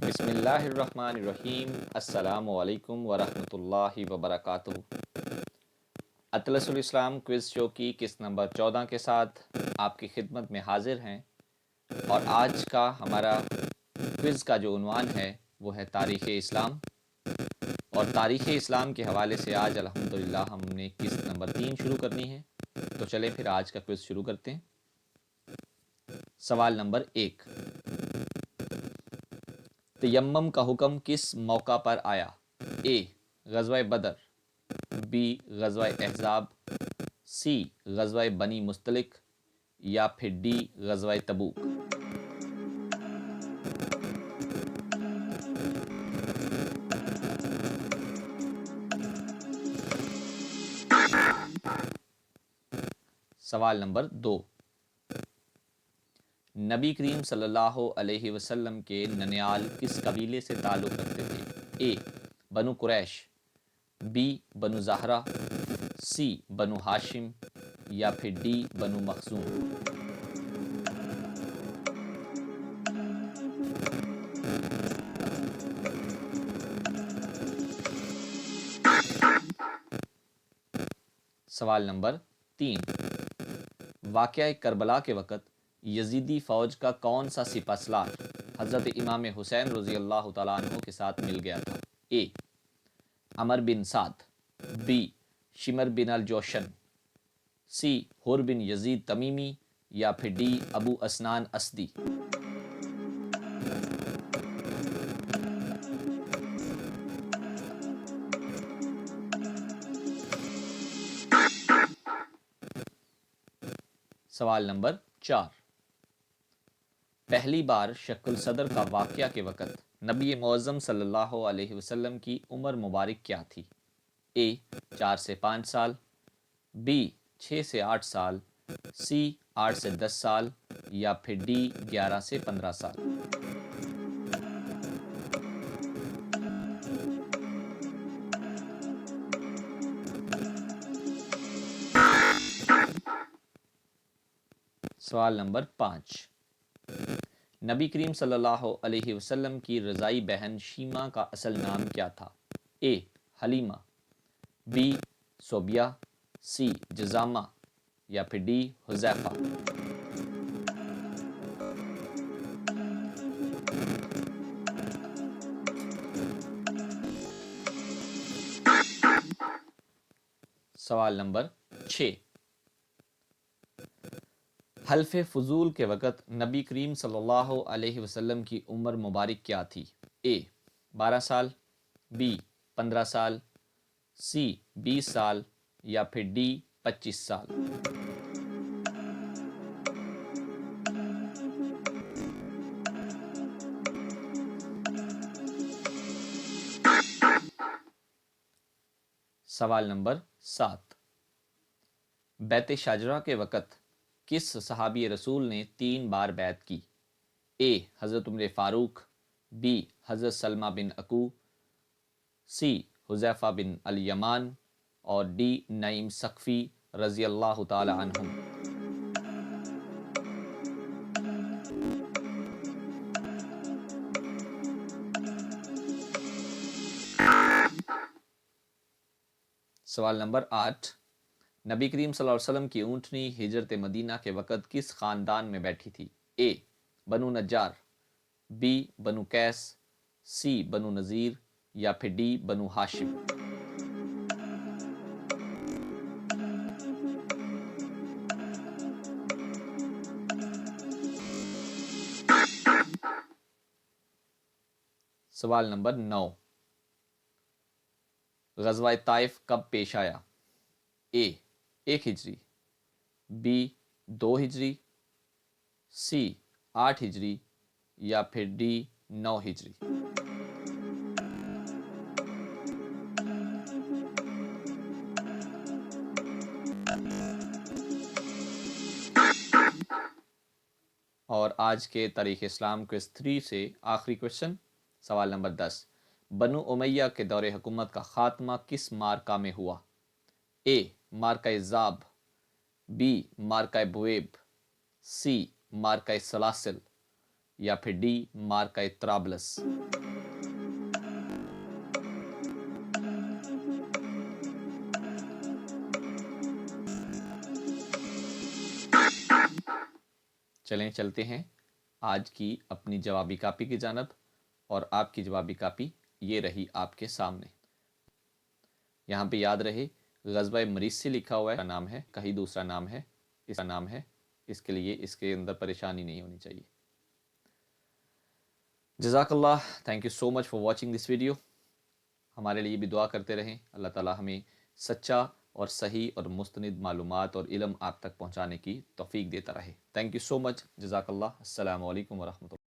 بسم اللہ الرحمن الرحیم۔ السلام علیکم ورحمۃ اللہ وبرکاتہ۔ اطلس الاسلام کوئز شو کی قسط نمبر 14 کے ساتھ آپ کی خدمت میں حاضر ہیں، اور آج کا ہمارا کوئز کا جو عنوان ہے وہ ہے تاریخ اسلام، اور تاریخ اسلام کے حوالے سے آج الحمدللہ ہم نے قسط نمبر 3 شروع کرنی ہے۔ تو چلیں پھر آج کا کوئز شروع کرتے ہیں۔ سوال نمبر 1، تیمم کا حکم کس موقع پر آیا؟ اے غزوہ بدر، بی غزوہ احزاب، سی غزوہ بنی مستلق، یا پھر ڈی غزوہ تبوک۔ سوال نمبر 2، نبی کریم صلی اللہ علیہ وسلم کے ننیال کس قبیلے سے تعلق رکھتے تھے؟ اے بنو قریش، بی بنو زہرہ، سی بنو ہاشم، یا پھر ڈی بنو مخزوم۔ سوال نمبر 3، واقعہ کربلا کے وقت یزیدی فوج کا کون سا سپہ سالار حضرت امام حسین رضی اللہ تعالیٰ عنہ کے ساتھ مل گیا تھا؟ اے عمر بن سعد، بی شمر بن الجوشن، سی حر بن یزید تمیمی، یا پھر ڈی ابو اسنان اسدی۔ سوال نمبر 4، پہلی بار شق الصدر کا واقعہ کے وقت نبی معظم صلی اللہ علیہ وسلم کی عمر مبارک کیا تھی؟ اے 4 سے 5 سال، بی 6 سے 8 سال، سی 8 سے 10 سال، یا پھر ڈی 11 سے 15 سال۔ سوال نمبر 5، نبی کریم صلی اللہ علیہ وسلم کی رضائی بہن شیمہ کا اصل نام کیا تھا؟ اے حلیمہ، بی صوبیہ، سی جزامہ، یا پھر ڈی حذیفہ۔ سوال نمبر 6، حلف فضول کے وقت نبی کریم صلی اللہ علیہ وسلم کی عمر مبارک کیا تھی؟ اے 12 سال، بی 15 سال، سی 20 سال، یا پھر ڈی 25 سال۔ سوال نمبر 7، بیعت شاجرہ کے وقت کس صحابی رسول نے 3 بار بیعت کی؟ اے حضرت عمر فاروق، بی حضرت سلمہ بن عقو، سی حذیفہ بن الیمان، اور ڈی نعیم ثقفی رضی اللہ تعالی عنہم۔ سوال نمبر 8، نبی کریم صلی اللہ علیہ وسلم کی اونٹنی ہجرت مدینہ کے وقت کس خاندان میں بیٹھی تھی؟ اے بنو نجار، بی بنو قیس، سی بنو نذیر، یا پھر ڈی بنو ہاشم۔ سوال نمبر 9، غزوہ طائف کب پیش آیا؟ اے 1 ہجری، بی 2 ہجری، سی 8 ہجری، یا پھر ڈی 9 ہجری۔ اور آج کے تاریخ اسلام کوئز 3 سے آخری کوشچن، سوال نمبر 10، بنو امیہ کے دور حکومت کا خاتمہ کس مارکہ میں ہوا؟ اے مارکہ ذاب، بی مارکہ بویب، سی مارکہ سلاسل، یا پھر ڈی مارکا طرابلس؟ چلیں چلتے ہیں آج کی اپنی جوابی کاپی کی جانب، اور آپ کی جوابی کاپی یہ رہی آپ کے سامنے۔ یہاں پہ یاد رہے غزوہ مریسی لکھا ہوا ہے، نام ہے کہیں دوسرا نام ہے، اس کا نام ہے، اس کے لیے اس کے اندر پریشانی نہیں ہونی چاہیے۔ جزاک اللہ، thank you so much for watching this video. ہمارے لیے بھی دعا کرتے رہیں، اللہ تعالیٰ ہمیں سچا اور صحیح اور مستند معلومات اور علم آپ تک پہنچانے کی توفیق دیتا رہے۔ تھینک یو سو مچ، جزاک اللہ، السلام علیکم ورحمۃ اللہ۔